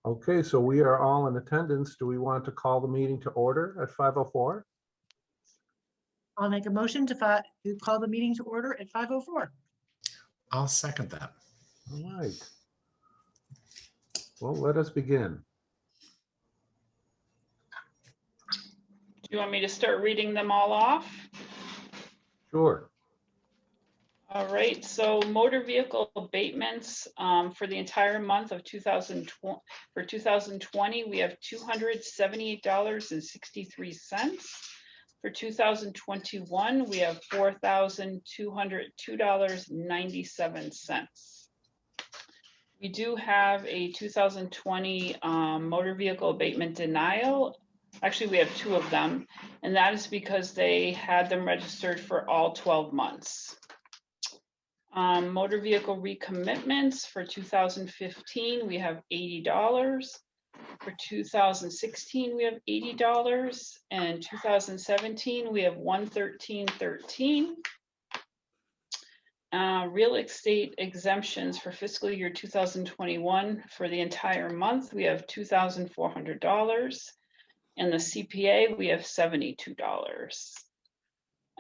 Okay, so we are all in attendance. Do we want to call the meeting to order at 5:04? I'll make a motion to call the meeting to order at 5:04. I'll second that. All right. Well, let us begin. Do you want me to start reading them all off? Sure. All right, so motor vehicle abatements for the entire month of 2020, we have $278.63. For 2021, we have $4,202.97. We do have a 2020 motor vehicle abatement denial. Actually, we have two of them, and that is because they had them registered for all 12 months. Motor vehicle recommitments for 2015, we have $80. For 2016, we have $80. And 2017, we have $113.13. Real estate exemptions for fiscal year 2021 for the entire month, we have $2,400. And the CPA, we have $72.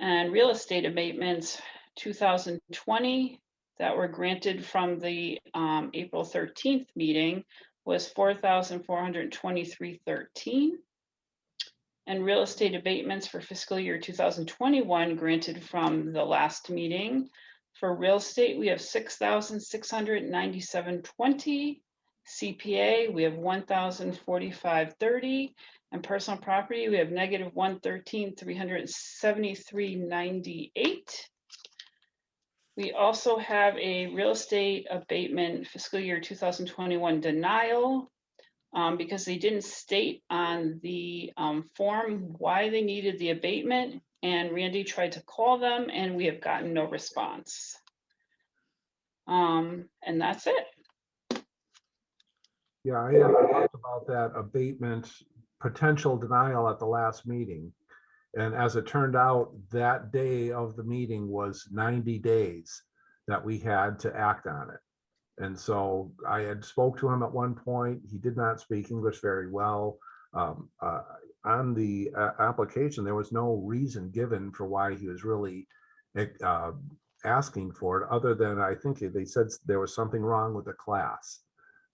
And real estate abatements 2020 that were granted from the April 13th meeting was $4,423.13. And real estate abatements for fiscal year 2021 granted from the last meeting. For real estate, we have $6,697.20. CPA, we have $1,045.30. And personal property, we have negative $113,373.98. We also have a real estate abatement fiscal year 2021 denial because they didn't state on the form why they needed the abatement, and Randy tried to call them and we have gotten no response. And that's it. Yeah, I had talked about that abatement potential denial at the last meeting. And as it turned out, that day of the meeting was 90 days that we had to act on it. And so I had spoke to him at one point. He did not speak English very well. On the application, there was no reason given for why he was really asking for it, other than I think they said there was something wrong with the class.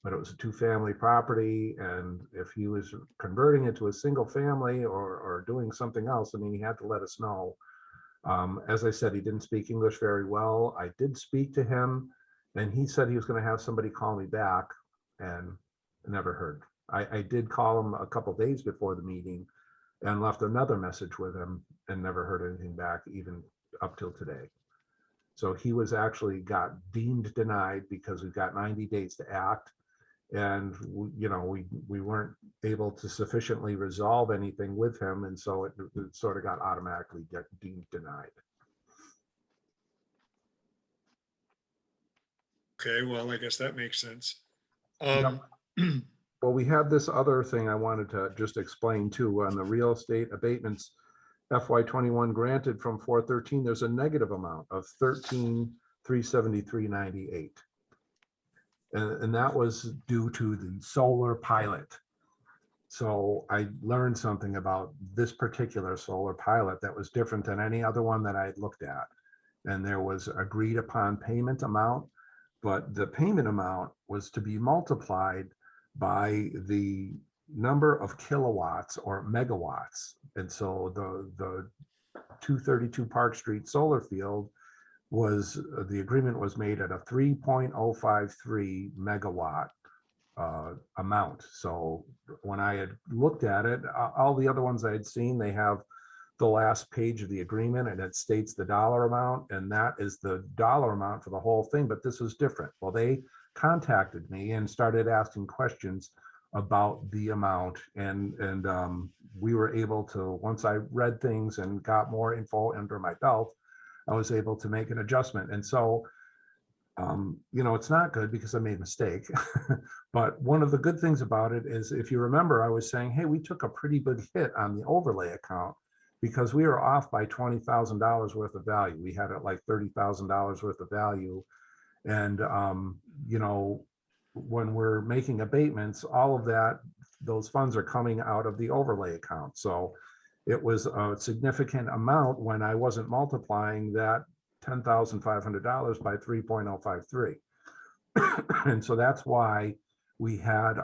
But it was a two-family property, and if he was converting it to a single family or doing something else, I mean, he had to let us know. As I said, he didn't speak English very well. I did speak to him, and he said he was going to have somebody call me back, and never heard. I did call him a couple days before the meeting and left another message with him and never heard anything back, even up till today. So he was actually got deemed denied because we've got 90 days to act. And we weren't able to sufficiently resolve anything with him, and so it sort of got automatically deemed denied. Okay, well, I guess that makes sense. Well, we have this other thing I wanted to just explain too. On the real estate abatements FY21 granted from 413, there's a negative amount of $13,373.98. And that was due to the solar pilot. So I learned something about this particular solar pilot that was different than any other one that I had looked at. And there was agreed upon payment amount, but the payment amount was to be multiplied by the number of kilowatts or megawatts. And so the 232 Park Street solar field was, the agreement was made at a 3.053 megawatt amount. So when I had looked at it, all the other ones I had seen, they have the last page of the agreement and it states the dollar amount, and that is the dollar amount for the whole thing, but this was different. Well, they contacted me and started asking questions about the amount, and we were able to, once I read things and got more info under my belt, I was able to make an adjustment. And so, it's not good because I made a mistake. But one of the good things about it is, if you remember, I was saying, hey, we took a pretty big hit on the overlay account because we were off by $20,000 worth of value. We had it like $30,000 worth of value. And, when we're making abatements, all of that, those funds are coming out of the overlay account. So it was a significant amount when I wasn't multiplying that $10,500 by 3.053. And so that's why we had,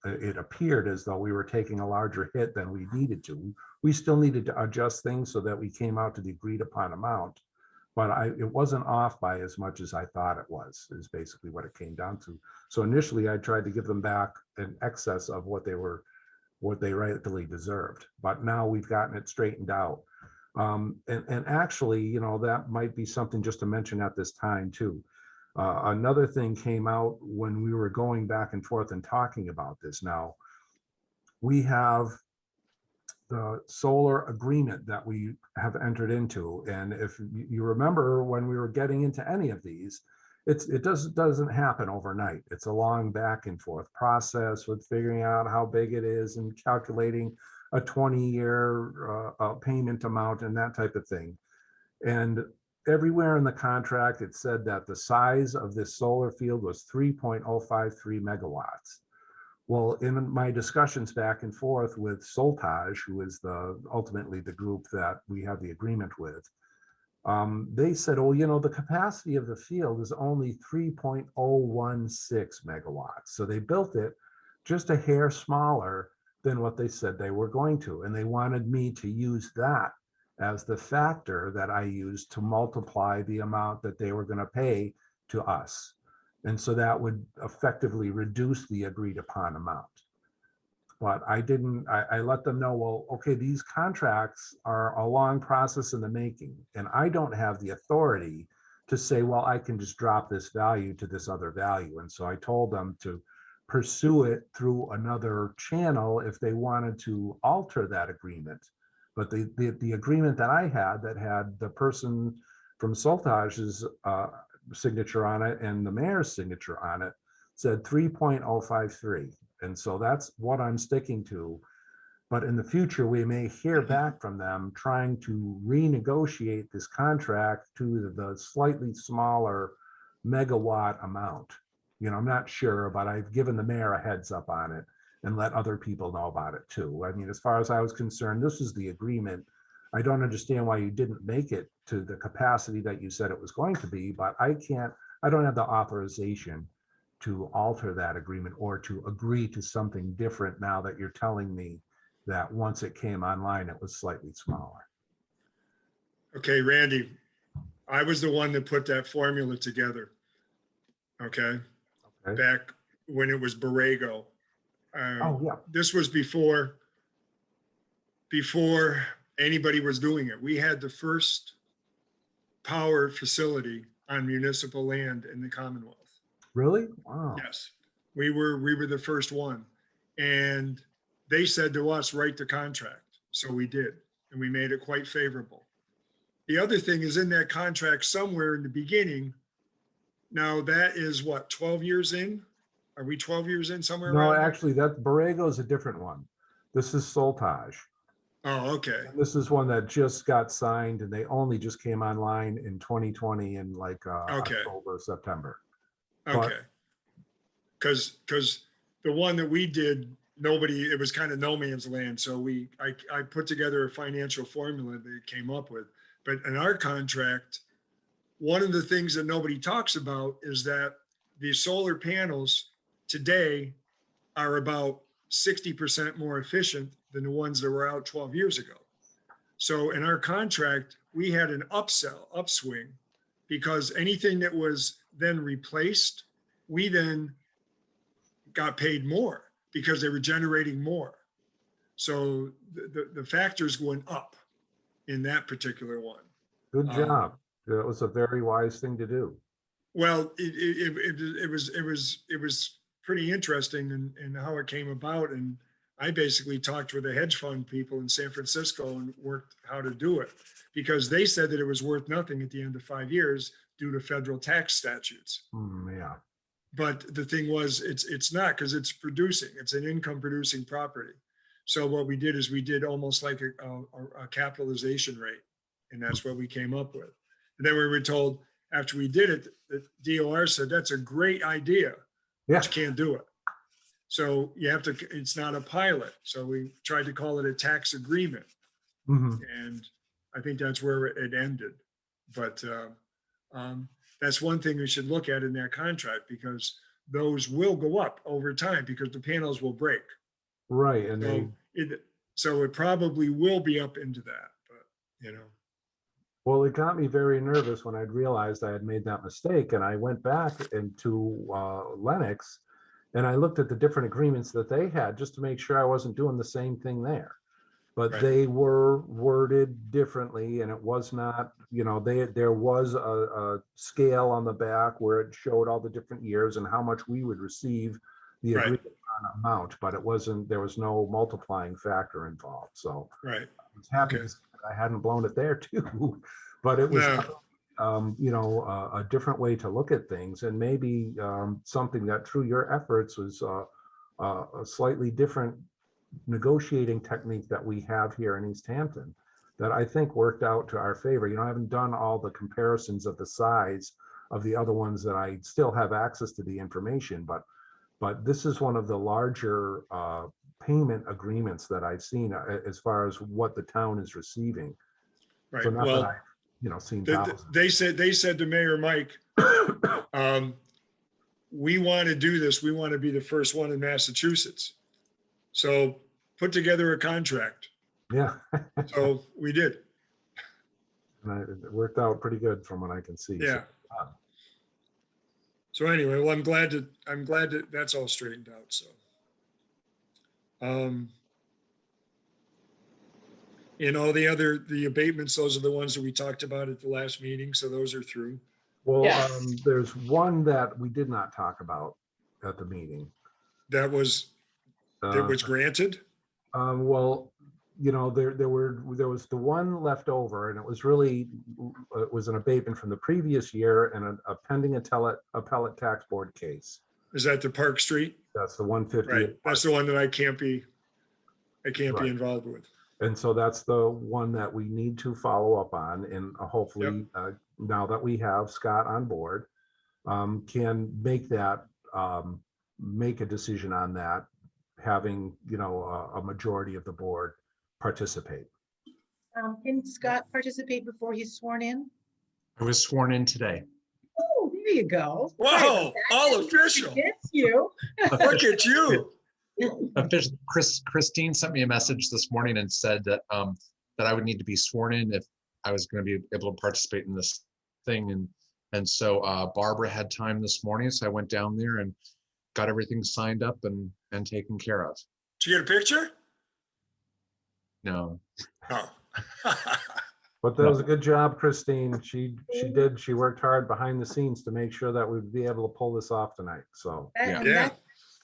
it appeared as though we were taking a larger hit than we needed to. We still needed to adjust things so that we came out to the agreed upon amount, but it wasn't off by as much as I thought it was, is basically what it came down to. So initially I tried to give them back in excess of what they rightfully deserved, but now we've gotten it straightened out. And actually, you know, that might be something just to mention at this time too. Another thing came out when we were going back and forth and talking about this. Now, we have the solar agreement that we have entered into. And if you remember, when we were getting into any of these, it doesn't happen overnight. It's a long back and forth process with figuring out how big it is and calculating a 20-year payment amount and that type of thing. And everywhere in the contract, it said that the size of this solar field was 3.053 megawatts. Well, in my discussions back and forth with Soltage, who is ultimately the group that we have the agreement with, they said, oh, you know, the capacity of the field is only 3.016 megawatts. So they built it just a hair smaller than what they said they were going to. And they wanted me to use that as the factor that I used to multiply the amount that they were going to pay to us. And so that would effectively reduce the agreed upon amount. But I didn't, I let them know, well, okay, these contracts are a long process in the making, and I don't have the authority to say, well, I can just drop this value to this other value. And so I told them to pursue it through another channel if they wanted to alter that agreement. But the agreement that I had that had the person from Soltage's signature on it and the mayor's signature on it said 3.053. And so that's what I'm sticking to. But in the future, we may hear back from them trying to renegotiate this contract to the slightly smaller megawatt amount. You know, I'm not sure, but I've given the mayor a heads up on it and let other people know about it too. I mean, as far as I was concerned, this is the agreement. I don't understand why you didn't make it to the capacity that you said it was going to be, but I don't have the authorization to alter that agreement or to agree to something different now that you're telling me that once it came online, it was slightly smaller. Okay, Randy, I was the one that put that formula together. Okay, Okay. back when it was Borrego. Oh, yeah. This was before anybody was doing it. We had the first power facility on municipal land in the Commonwealth. Really? Wow. Yes, we were the first one. And they said to us, write the contract. So we did, and we made it quite favorable. The other thing is in that contract somewhere in the beginning. Now that is what, 12 years in? Are we 12 years in somewhere No, around there? actually, that Borrego is a different one. This is Soltage. Oh, okay. And this is one that just got signed, and they only just came online in 2020 in like Okay. October, September. Okay. Because the one that we did, it was kind of no man's land. So I put together a financial formula that it came up with. But in our contract, one of the things that nobody talks about is that the solar panels today are about 60% more efficient than the ones that were out 12 years ago. So in our contract, we had an upswing, because anything that was then replaced, we then got paid more because they were generating more. So the factors went up in that particular one. Good job. That was a very wise thing to do. Well, it was pretty interesting in how it came about. And I basically talked with the hedge fund people in San Francisco and worked how to do it, because they said that it was worth nothing at the end of 5 years due to federal tax statutes. Yeah. But the thing was, it's not, because it's producing. It's an income producing property. So what we did is we did almost like a capitalization rate, and that's what we came up with. And then we were told after we did it, the DOR said, that's a great idea, Yeah. You can't do it. So you have to, it's not a pilot. So we tried to call it a tax agreement. Mhm. And I think that's where it ended. But that's one thing we should look at in that contract, because those will go up over time because the panels will break. Right, and they, So it probably will be up into that, but you know. well, it got me very nervous when I'd realized I had made that mistake, and I went back into Lennox and I looked at the different agreements that they had just to make sure I wasn't doing the same thing there. But Right. they were worded differently, and it was not, there was a scale on the back where it showed all the different years and how much we would receive the Right. agreement on amount, but there was no multiplying factor involved. So Right. I was happy Okay. to see that I hadn't blown it there too, but it was, a different way to look at things, and maybe something that through your efforts was a slightly different negotiating technique that we have here in Easthampton that I think worked out to our favor. I haven't done all the comparisons of the size of the other ones that I still have access to the information, but this is one of the larger payment agreements that I've seen as far as what the town is receiving. Right. So not Well, that I've seen thousands. they said to Mayor Mike, we want to do this. We want to be the first one in Massachusetts. So put together a contract. Yeah. So we did. And it worked out pretty good from what I can see. Yeah. So anyway, well, I'm glad that that's all straightened out. So, and all the abatements, those are the ones that we talked about at the last meeting. So those are through. Well, Yes. there's one that we did not talk about at the meeting. That was granted. Well, there was the one left over, and it was really, it was an abatement from the previous year and a pending appellate tax board case. Is that the Park Street? That's the 150. Right. That's the one that I can't be Right. involved with. And so that's the one that we need to follow up on, and hopefully, now that we have Scott on board, can make that, make a decision on that, having, a majority of the board participate. Can Scott participate before he's sworn in? I was sworn in today. Oh, there you go. Whoa, all official. It's you. Look at you. Christine sent me a message this morning and said that that I would need to be sworn in if I was going to be able to participate in this thing, and so Barbara had time this morning, so I went down there and got everything signed up and taken care of. Did you get a picture? No. Oh. But that was a good job, Christine. She worked hard behind the scenes to make sure that we'd be able to pull this off tonight. So Yeah.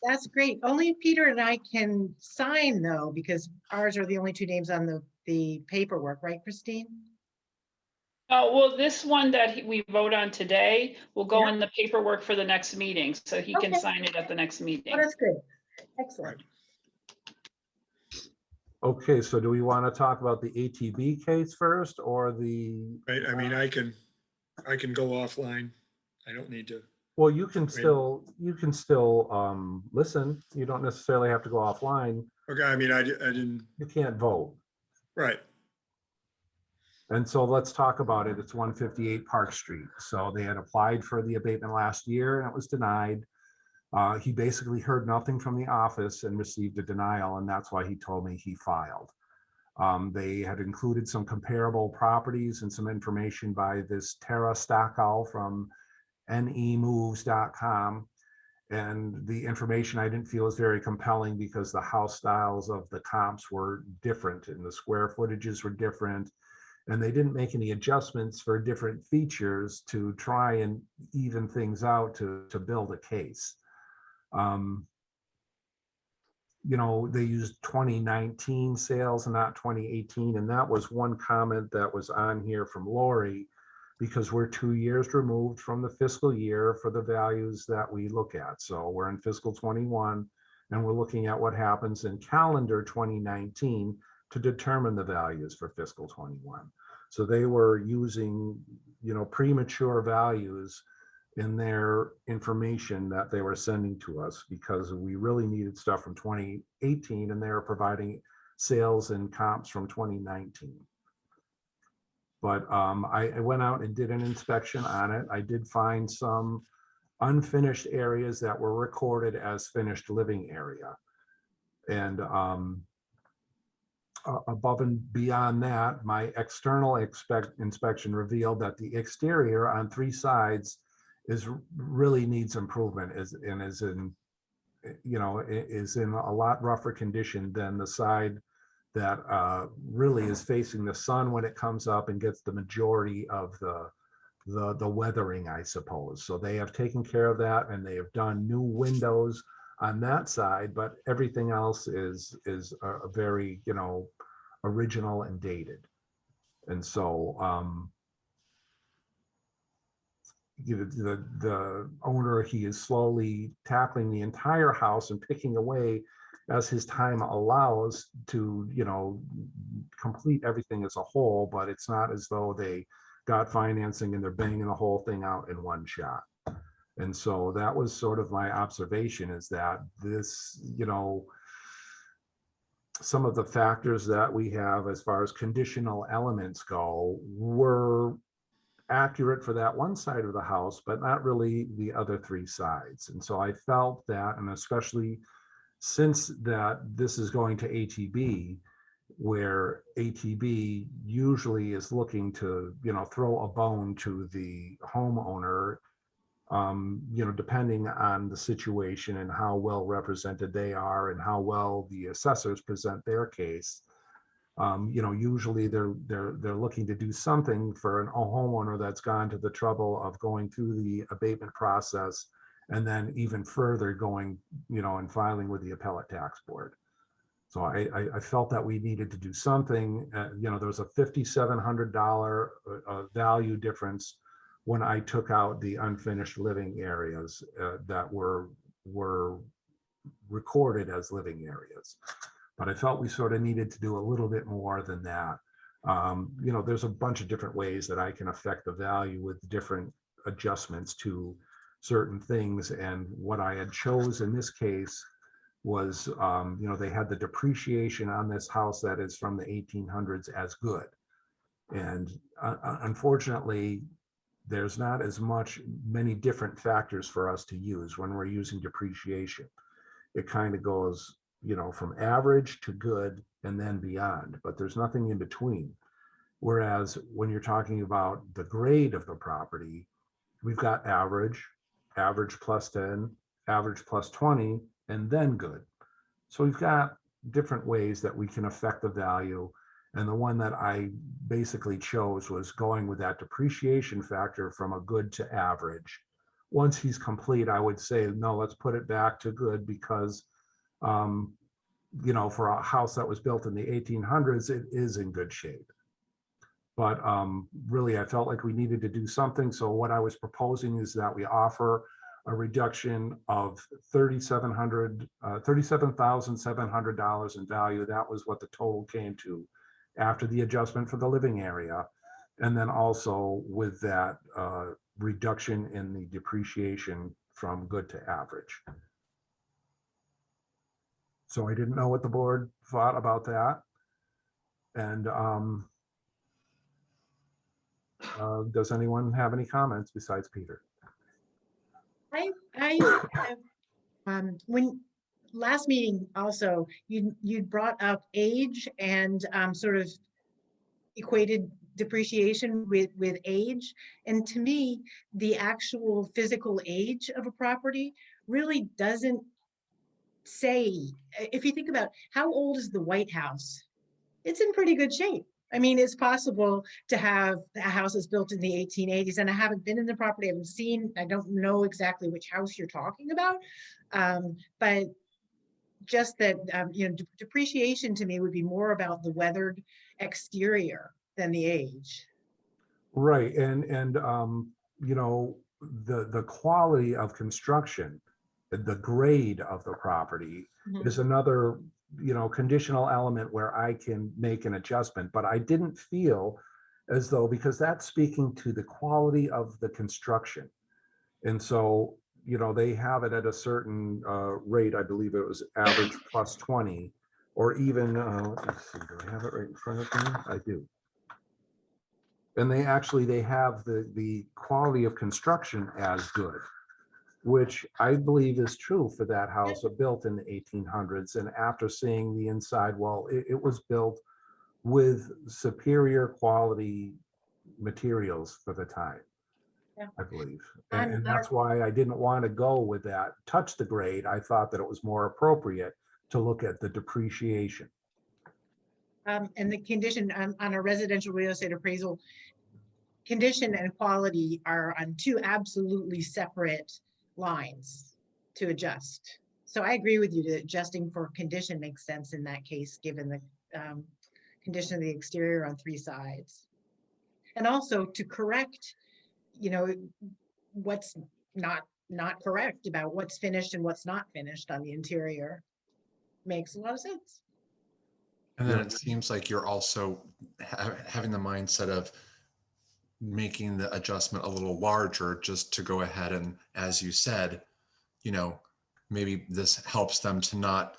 That's great. Only Peter and I can sign though, because ours are the only two names on the paperwork, right, Christine? Well, this one that we vote on today will go Yeah. in the paperwork for the next meeting, so he can Okay. sign it at the next meeting. Oh, that's good. Excellent. okay, so do we want to talk about the ATV case first, or the? I mean, I can go offline. I don't need to. Well, you can still listen. You don't necessarily have to go offline. Okay. I mean, I didn't. You can't vote. Right. And so let's talk about it. It's 158 Park Street. So they had applied for the abatement last year and it was denied. He basically heard nothing from the office and received a denial, and that's why he told me he filed. They had included some comparable properties and some information by this Tara Stockow from nemoves.com. And the information I didn't feel was very compelling because the house styles of the comps were different and the square footages were different. And they didn't make any adjustments for different features to try and even things out to build a case. They used 2019 sales and not 2018. And that was one comment that was on here from Lori, because we're 2 years removed from the fiscal year for the values that we look at. So we're in fiscal 21 and we're looking at what happens in calendar 2019 to determine the values for fiscal 21. So they were using, premature values in their information that they were sending to us, because we really needed stuff from 2018 and they were providing sales and comps from 2019. But I went out and did an inspection on it. I did find some unfinished areas that were recorded as finished living area. And above and beyond that, my external inspection revealed that the exterior on 3 sides really needs improvement, is in a lot rougher condition than the side that really is facing the sun when it comes up and gets the majority of the weathering, I suppose. So they have taken care of that, and they have done new windows on that side, but everything else is a very, original and dated. And so the owner, he is slowly tackling the entire house and picking away as his time allows to, complete everything as a whole, but it's not as though they got financing and they're banging the whole thing out in one shot. And so that was sort of my observation, is that this, some of the factors that we have as far as conditional elements go were accurate for that one side of the house, but not really the other 3 sides. And so I felt that, and especially since that this is going to ATB, where ATB usually is looking to, throw a bone to the homeowner, depending on the situation and how well represented they are and how well the assessors present their case. Usually they're looking to do something for a homeowner that's gone to the trouble of going through the abatement process, and then even further going, and filing with the appellate tax board. So I felt that we needed to do something. There was a $5,700 value difference when I took out the unfinished living areas that were recorded as living areas. But I felt we sort of needed to do a little bit more than that. There's a bunch of different ways that I can affect the value with different adjustments to certain things. And what I had chose in this case was, they had the depreciation on this house that is from the 1800s as good. And unfortunately, there's not as many different factors for us to use when we're using depreciation. It kind of goes, from average to good and then beyond, but there's nothing in between. Whereas when you're talking about the grade of the property, we've got average plus 10, average plus 20, and then good. So we've got different ways that we can affect the value. And the one that I basically chose was going with that depreciation factor from a good to average. Once he's complete, I would say, no, let's put it back to good, because for a house that was built in the 1800s, it is in good shape. But really, I felt like we needed to do something. So what I was proposing is that we offer a reduction of $37,700 in value. That was what the total came to after the adjustment for the living area. And then also with that reduction in the depreciation from good to average. So I didn't know what the board thought about that. And does anyone have any comments besides Peter? I have, when last meeting also, you brought up age and sort of equated depreciation with age. And to me, the actual physical age of a property really doesn't say, if you think about how old is the White House, it's in pretty good shape. I mean, it's possible to have a house that's built in the 1880s, and I haven't been in the property, I haven't seen, I don't know exactly which house you're talking about, but just that, depreciation to me would be more about the weathered exterior than the age. Right, and the quality of construction, the grade of the property is another conditional element where I can make an adjustment. But I didn't feel as though, because that's speaking to the quality of the construction, And so, you know, they have it at a certain rate. I believe it was average plus 20, or even, let's see, do I have it right in front of me? I do. And they have the quality of construction as good, which I believe is true for that house built in the 1800s. And after seeing the inside, well, it was built with superior quality materials for the time, Yeah. I believe. And And that's why I didn't want to go with that, touch the grade. I thought that it was more appropriate to look at the depreciation. And the condition on a residential real estate appraisal, condition and quality are on two absolutely separate lines to adjust. So I agree with you that adjusting for condition makes sense in that case, given the condition of the exterior on three sides. And also to correct, you know, what's not correct about what's finished and what's not finished on the interior makes a lot of sense. And then it seems like you're also having the mindset of making the adjustment a little larger just to go ahead and, as you said, you know, maybe this helps them to not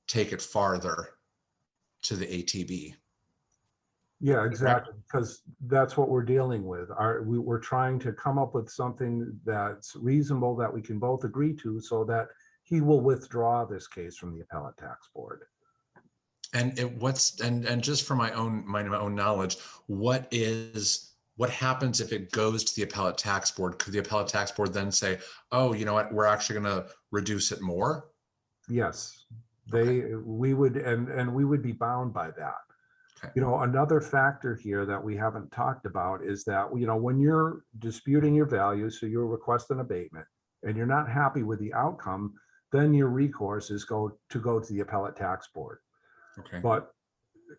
take it farther to the ATB. Yeah, exactly, because that's what we're dealing with. We're trying to come up with something that's reasonable that we can both agree to, so that he will withdraw this case from the appellate tax board. And and just for my own knowledge, what happens if it goes to the appellate tax board? Could the appellate tax board then say, oh, you know what, we're actually going to reduce it more? Yes, Okay. we would, and we would be bound by that. Okay. You know, another factor here that we haven't talked about is that, you know, when you're disputing your value, so you'll request an abatement and you're not happy with the outcome, then your recourse is to the appellate tax board. Okay. But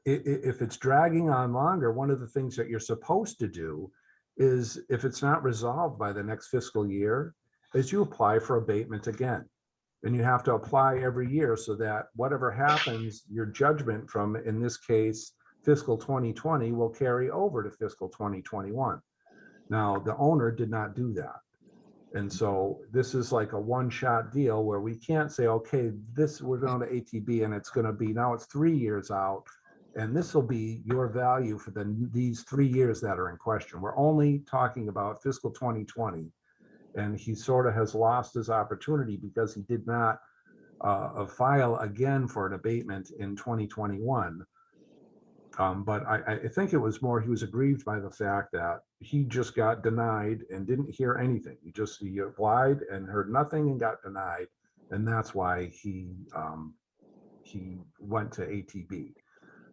if it's dragging on longer, one of the things that you're supposed to do is, if it's not resolved by the next fiscal year, is you apply for abatement again. And you have to apply every year, so that whatever happens, your judgment from, in this case, fiscal 2020 will carry over to fiscal 2021. Now, the owner did not do that. And so this is like a one-shot deal where we can't say, okay, we're going to ATB and it's going to be, now it's 3 years out, and this will be your value for these 3 years that are in question. We're only talking about fiscal 2020. And he sort of has lost his opportunity because he did not file again for an abatement in 2021. But I think it was more, he was aggrieved by the fact that he just got denied and didn't hear anything. He applied and heard nothing and got denied. And that's why he went to ATB.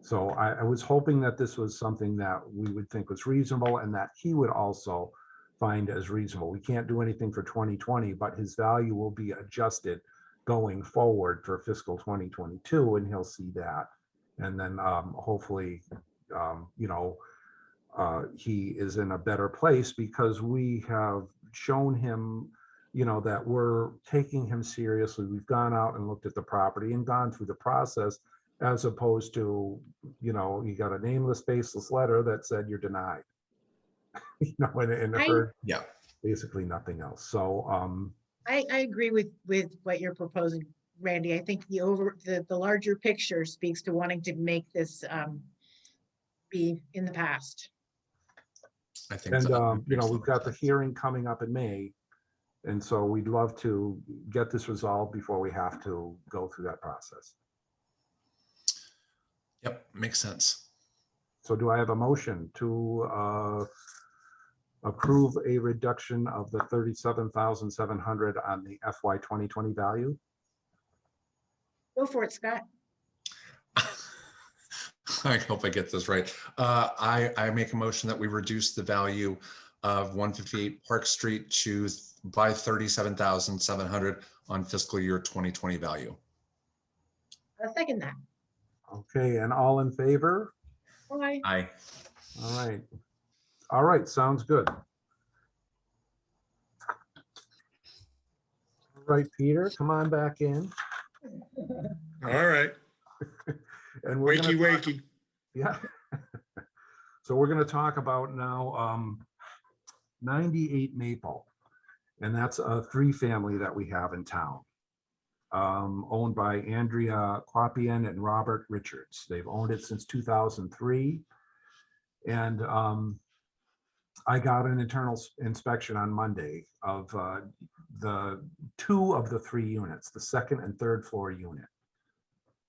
So I was hoping that this was something that we would think was reasonable and that he would also find as reasonable. We can't do anything for 2020, but his value will be adjusted going forward for fiscal 2022, and he'll see that. And then hopefully, you know, he is in a better place because we have shown him, you know, that we're taking him seriously. We've gone out and looked at the property and gone through the process, as opposed to, you know, you got a nameless, faceless letter that said you're denied. You know, and heard basically nothing else. So I agree with what you're proposing, Randy. I think the larger picture speaks to wanting to make this be in the past. I think, and you know, we've got the hearing coming up in May, and so we'd love to get this resolved before we have to go through that process. Yep, makes sense. So do I have a motion to approve a reduction of the $37,700 on the FY 2020 value? Go for it, Scott. I hope I get this right. I make a motion that we reduce the value of 158 Park Street by $37,700 on fiscal year 2020 value. I'll second that. Okay, and all in favor? Bye. Aye. All right. All right, sounds good. All right, Peter, come on back in. All right. And we're Wakey, gonna talk, wakey. yeah. So we're going to talk about now 98 Maple. And that's a 3-family that we have in town. Owned by Andrea Quapian and Robert Richards. They've owned it since 2003. And I got an internal inspection on Monday of the 2 of the 3 units, the 2nd and 3rd floor unit.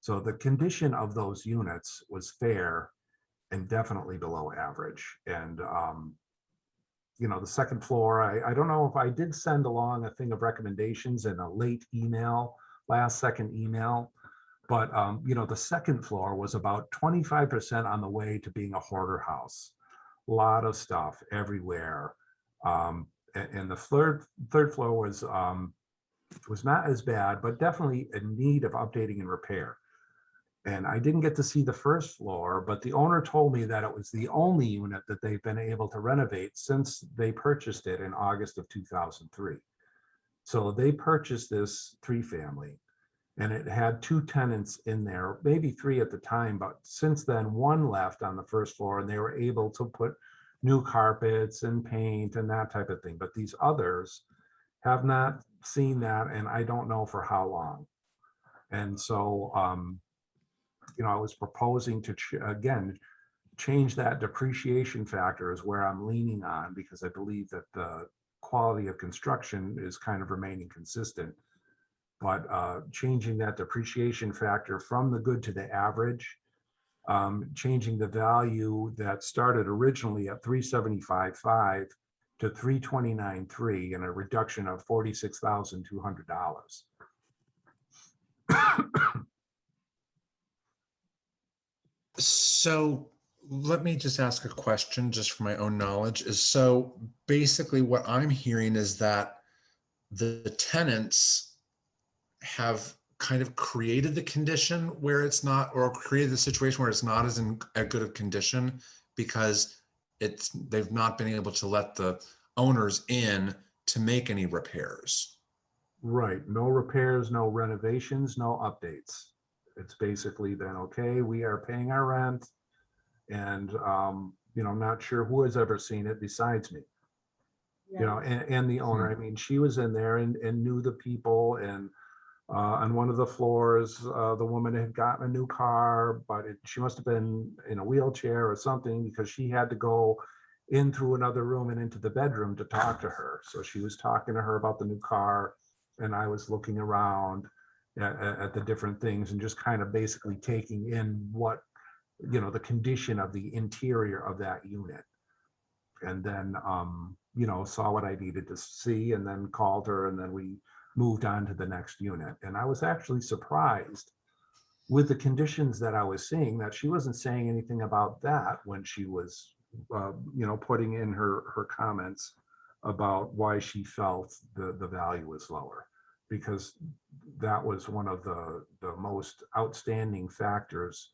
So the condition of those units was fair and definitely below average. And you know, the 2nd floor, I don't know if I did send along a thing of recommendations in a late email, last second email, but you know, the 2nd floor was about 25% on the way to being a hoarder house. A lot of stuff everywhere. And the third floor was not as bad, but definitely in need of updating and repair. And I didn't get to see the 1st floor, but the owner told me that it was the only unit that they've been able to renovate since they purchased it in August of 2003. So they purchased this 3-family, and it had 2 tenants in there, maybe 3 at the time, but since then 1 left on the 1st floor, and they were able to put new carpets and paint and that type of thing. But these others have not seen that, and I don't know for how long. And so, you know, I was proposing to, again, change that depreciation factor is where I'm leaning on, because I believe that the quality of construction is kind of remaining consistent. But changing that depreciation factor from the good to the average, changing the value that started originally at $375,500 to $329,300, and a reduction of $46,200. So let me just ask a question just for my own knowledge. Is so basically what I'm hearing is that the tenants have kind of created the condition where it's not, or created the situation where it's not as in a good of condition because they've not been able to let the owners in to make any repairs. Right, no repairs, no renovations, no updates. It's basically been, okay, we are paying our rent, and you know, I'm not sure who has ever seen it besides me. You know, and the owner. I mean, she was in there and knew the people, and on one of the floors, the woman had gotten a new car, but she must have been in a wheelchair or something, because she had to go in through another room and into the bedroom to talk to her. So she was talking to her about the new car, and I was looking around at the different things and just kind of basically taking in what, you know, the condition of the interior of that unit. And then, you know, saw what I needed to see, and then called her, and then we moved on to the next unit. And I was actually surprised with the conditions that I was seeing, that she wasn't saying anything about that when she was, you know, putting in her comments about why she felt the value was lower, because that was one of the most outstanding factors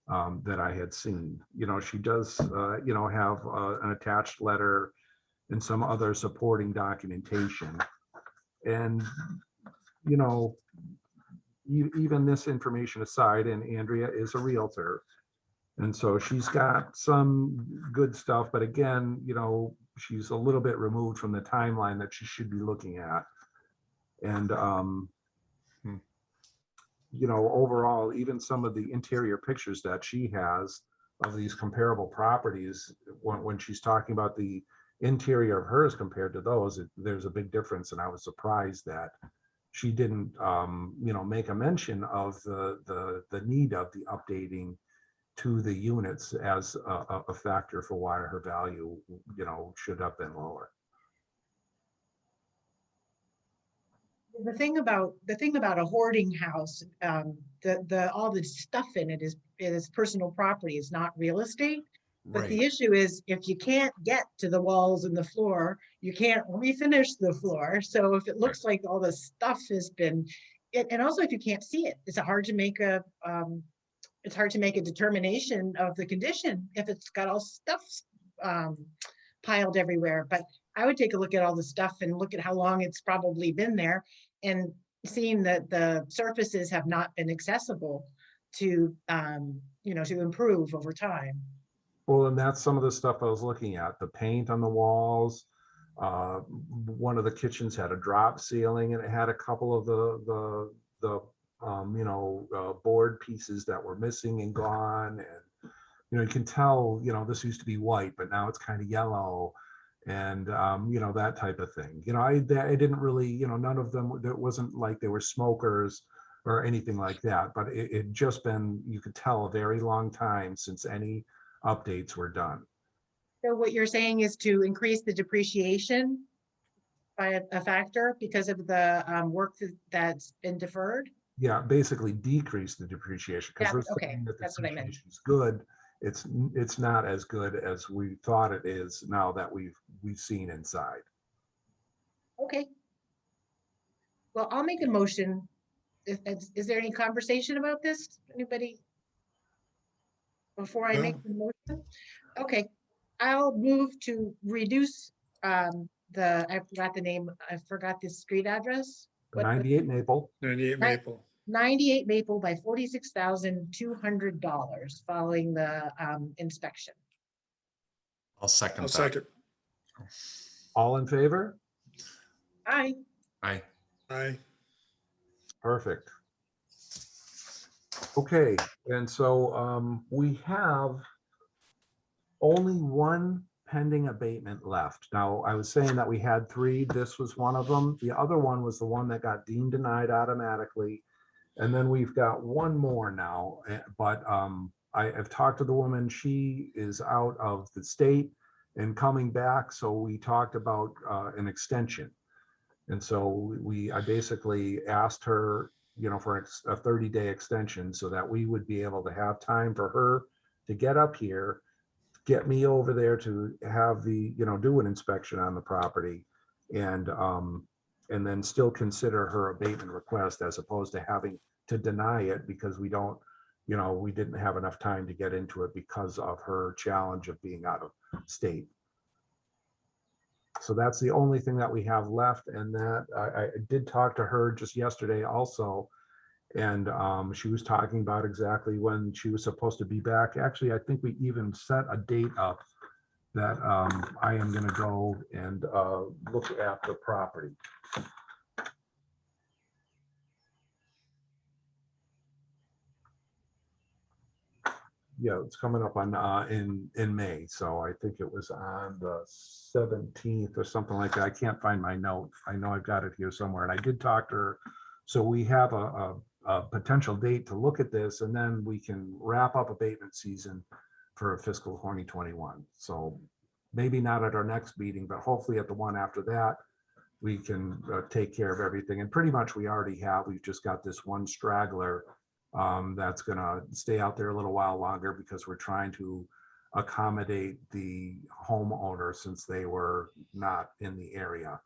that I had seen. You know, she does, you know, have an attached letter and some other supporting documentation. And, you know, even this information aside, and Andrea is a realtor, and so she's got some good stuff, but again, you know, she's a little bit removed from the timeline that she should be looking at. And, you know, overall, even some of the interior pictures that she has of these comparable properties, when she's talking about the interior of hers compared to those, there's a big difference. And I was surprised that she didn't, you know, make a mention of the need of the updating to the units as a factor for why her value, you know, should have been lower. The thing about a hoarding house, all the stuff in it is personal property, it's not real estate. But the issue is, if you can't get to the walls and the floor, you can't refinish the floor. So if it looks like all the stuff has been, and also if you can't see it, it's hard to make a determination of the condition if it's got all stuff piled everywhere. But I would take a look at all the stuff and look at how long it's probably been there, and seeing that the surfaces have not been accessible to, you know, to improve over time. Well, and that's some of the stuff I was looking at, the paint on the walls, One of the kitchens had a drop ceiling, and it had a couple of the board pieces that were missing and gone. And, you can tell, this used to be white, but now it's kind of yellow, and, that type of thing. I didn't really, none of them, it wasn't like they were smokers or anything like that, but it just been, you could tell, a very long time since any updates were done. So what you're saying is to increase the depreciation by a factor because of the work that's been deferred? Yeah, basically decrease the depreciation, because Yeah, we're okay, saying that the that's what I meant. depreciation is good. It's not as good as we thought it is now that we've seen inside. Okay. Well, I'll make a motion. Is there any conversation about this? Anybody? Before I No. make the motion? Okay, I'll move to reduce I forgot the name, I forgot the street address. What was 98 Maple. 98 Right. Maple. 98 Maple by $46,200 following the inspection. I'll second I'll that. second. All in favor? Aye. Aye. Aye. Perfect. Okay, and so we have only one pending abatement left. Now, I was saying that we had three. This was one of them. The other one was the one that got deemed denied automatically. And then we've got one more now, but I've talked to the woman. She is out of the state and coming back. So we talked about an extension. And so I basically asked her, for a 30-day extension so that we would be able to have time for her to get up here, get me over there to have do an inspection on the property, and then still consider her abatement request, as opposed to having to deny it because we didn't have enough time to get into it because of her challenge of being out of state. So that's the only thing that we have left. And that I did talk to her just yesterday also. And she was talking about exactly when she was supposed to be back. Actually, I think we even set a date up that I am going to go and look at the property. Yeah, it's coming up on in May. So I think it was on the 17th or something like that. I can't find my note. I know I've got it here somewhere. And I did talk to her. So we have a potential date to look at this, and then we can wrap up abatement season for fiscal 2021. So maybe not at our next meeting, but hopefully at the one after that, we can take care of everything. And pretty much we already have. We've just got this one straggler that's going to stay out there a little while longer because we're trying to accommodate the homeowner since they were not in the area.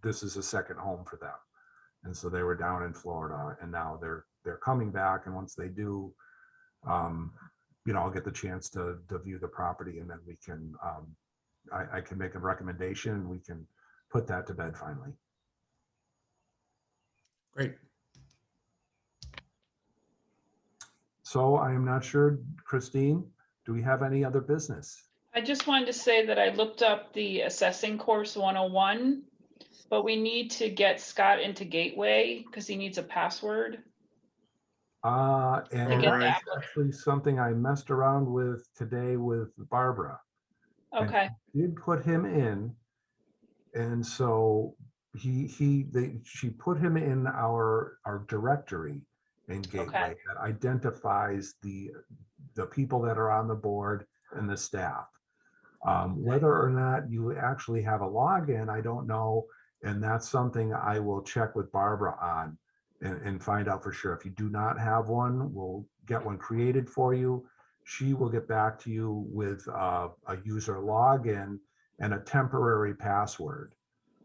This is a second home for them. And so they were down in Florida, and now they're coming back. And once they do, I'll get the chance to view the property, and then we can, I can make a recommendation, and we can put that to bed finally. Great. So I am not sure, Christine, do we have any other business? I just wanted to say that I looked up the assessing course 101, but we need to get Scott into Gateway because he needs a password. And To get that's the actually something I messed around with today with Barbara. Okay, And did put him in, and so she put him in our directory in Gateway that identifies the people that are on the board and the staff. Whether or not you actually have a login, I don't know, and that's something I will check with Barbara on and find out for sure. If you do not have one, we'll get one created for you. She will get back to you with a user login and a temporary password.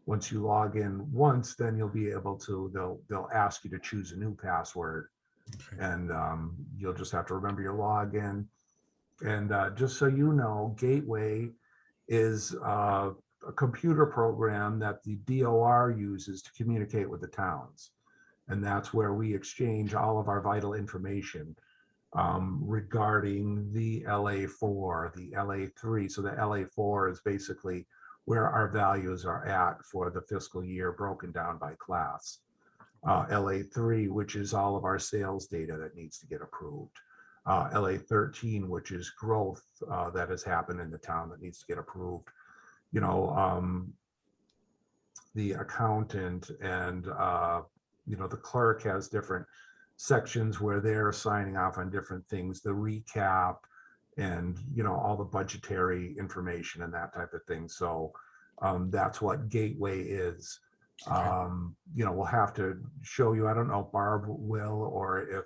Once you log in once, then you'll be able to, they'll ask you to choose a new password. Okay. And you'll just have to remember your login. And just so you know, Gateway is a computer program that the DOR uses to communicate with the towns. And that's where we exchange all of our vital information. regarding the LA4, the LA3. So the LA4 is basically where our values are at for the fiscal year broken down by class. LA3, which is all of our sales data that needs to get approved. LA13, which is growth that has happened in the town that needs to get approved. You know, the accountant and, you know, the clerk has different sections where they're signing off on different things, the recap and, you know, all the budgetary information and that type of thing. So that's what Gateway is. You know, we'll have to show you, I don't know if Barb will, or if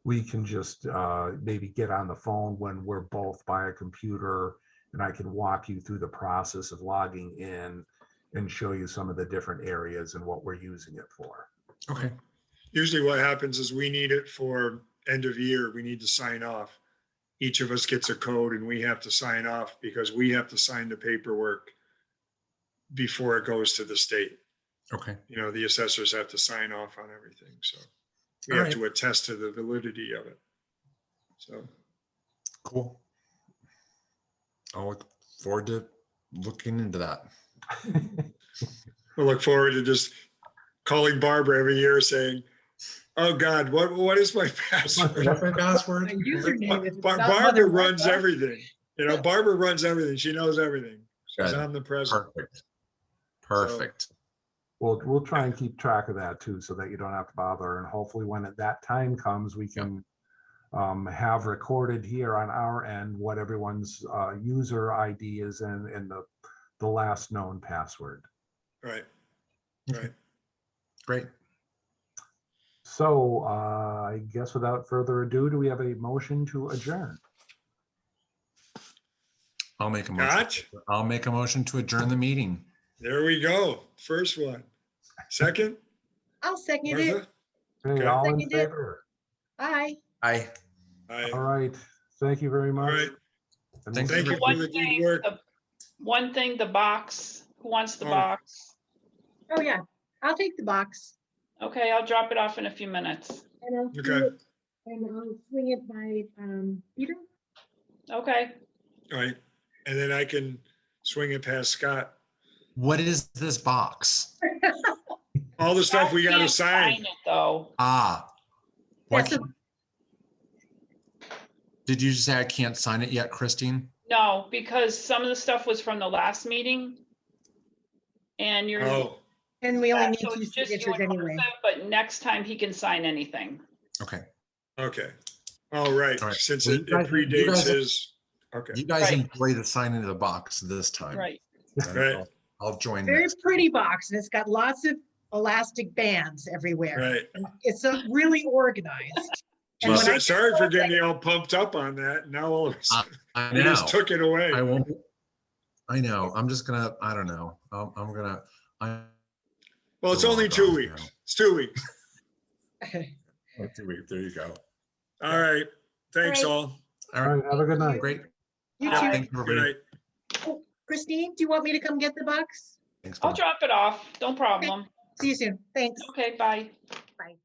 we can just maybe get on the phone when we're both by a computer and I can walk you through the process of logging in and show you some of the different areas and what we're using it for. Okay. Usually what happens is we need it for end of year. We need to sign off. Each of us gets a code and we have to sign off because we have to sign the paperwork before it goes to the state. Okay. You know, the assessors have to sign off on everything. So we All have right. to attest to the validity of it. So, Cool. I'll look forward to looking into that. we'll look forward to just calling Barbara every year saying, oh God, what is my password? What's my password? My username is not Barbara Mother runs Russia. everything. You know, Barbara runs everything. She knows everything. She's Good. omnipresent. Perfect. Perfect. We'll try and keep track of that too, so that you don't have to bother. And hopefully when that time comes, we can have recorded here on our end what everyone's user ID is and the last known password. Right. Okay. Right. Great. So I guess without further ado, do we have a motion to adjourn? I'll make a motion. Gotcha. I'll make a motion to adjourn the meeting. There we go. First one. Second, I'll second it. Martha? Okay, Okay. all in Second it. favor? Bye. Aye. Aye. All right. Thank you very All much. right. And Thanks, we'll Thank see you for One the good thing, work. One thing, the box, who wants the Oh. box? Oh, yeah. I'll take the box. Okay, I'll drop it off in a few minutes. And I'll swing Okay. it, and I'll swing it by Peter. Okay, All right. And then I can swing it past Scott. What is this box? All the stuff we got to Can't sign. it though. Ah. Why Yeah, so- can't- Did you say I can't sign it yet, Christine? No, because some of the stuff was from the last meeting. And you're. Oh, And we only Yeah, need so two it's just you signatures and anyway. Martha, But next time he can sign anything. Okay. okay. All right. All right. Since Well, it you predates guys- his, okay. You guys Right. enjoy the signing of the box this time. Right. And Right. I'll join Very next. pretty box, and it's got lots of elastic bands everywhere. Right. And it's really organized. And Well, when I Sorry get for home, getting you all pumped up on that. Now all of a sudden, I you know. just took it away. I won't. I know. I'm just gonna. I don't know. I'm gonna. Well, it's Go only on, 2 Bob, weeks. now. It's 2 weeks. 2 weeks. There you go. All right. Thanks All right. all. All All right. right, have a good night. Great. You Bye. too. Thanks, Good everybody. night. Oh, Christine, do you want me to come get the box? Thanks. I'll Bob. drop it off. No problem. See you soon. Thanks. Okay, bye. Bye.